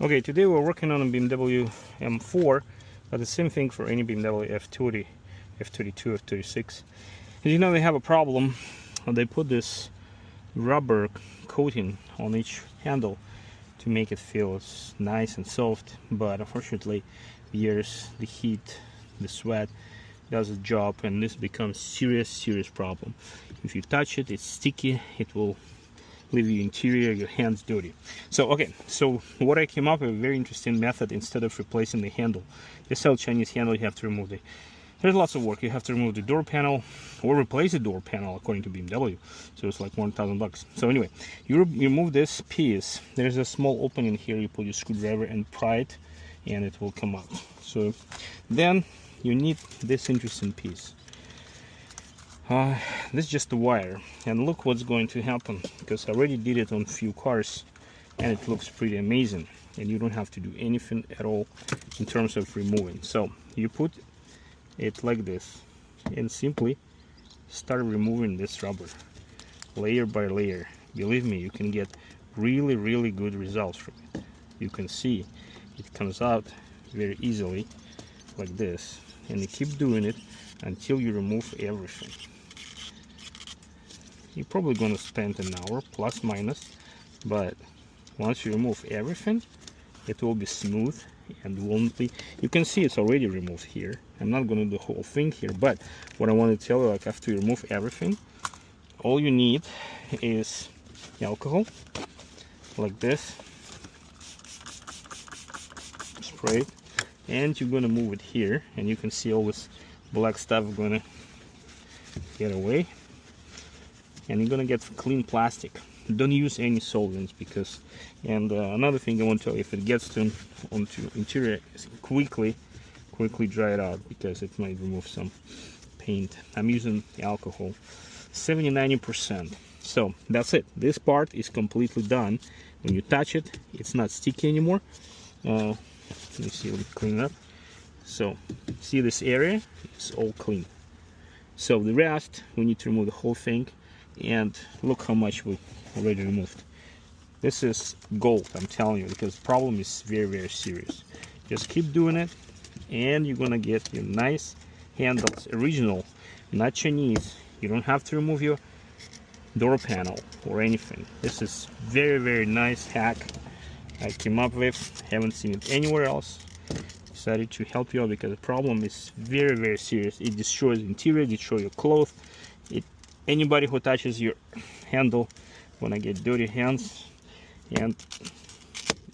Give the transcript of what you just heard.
Okay, today we're working on a BMW M4, but the same thing for any BMW F30, F32, F36. As you know, they have a problem. They put this rubber coating on each handle to make it feel nice and soft, but unfortunately years, the heat, the sweat does its job, and this becomes serious problem. If you touch it, it's sticky, it will leave your interior, your hands dirty. So what I came up with a very interesting method. Instead of replacing the handle, you sell Chinese handle, you have to remove the, there's lots of work. You have to remove the door panel or replace the door panel according to BMW, so it's like $1,000. So anyway, you remove this piece. There's a small opening here, you put your screwdriver and pry it and it will come out. So then you need this interesting piece. This is just the wire, and look what's going to happen, because I already did it on a few cars and it looks pretty amazing, and you don't have to do anything at all in terms of removing. So you put it like this and simply start removing this rubber layer by layer. Believe me, you can get really good results from it. You can see it comes out very easily like this, and you keep doing it until you remove everything. You're probably going to spend an hour plus minus, but once you remove everything, it will be smooth and won't be. You can see it's already removed here. I'm not going to do the whole thing here, but what I want to tell you, like, after you remove everything, all you need is alcohol like this, spray it, and you're going to move it here, and you can see all this black stuff going to get away, and you're gonna get clean plastic. Don't use any solvents, because, and another thing I want to tell you, if it gets onto interior, quickly dry it out, because it might remove some paint. I'm using alcohol 70-90%. So that's it. This part is completely done. When you touch it, it's not sticky anymore. Let me see, let me clean it up. So see, this area is all clean. So the rest, we need to remove the whole thing, and look how much we already removed. This is gold, I'm telling you, because the problem is very serious. Just keep doing it, and you're gonna get your nice handles, original, not Chinese. You don't have to remove your door panel or anything. This is very nice hack I came up with. Haven't seen it anywhere else. Decided to help you out because the problem is very serious. It destroys the interior, destroys your clothes. Anybody who touches your handle gonna get dirty hands, and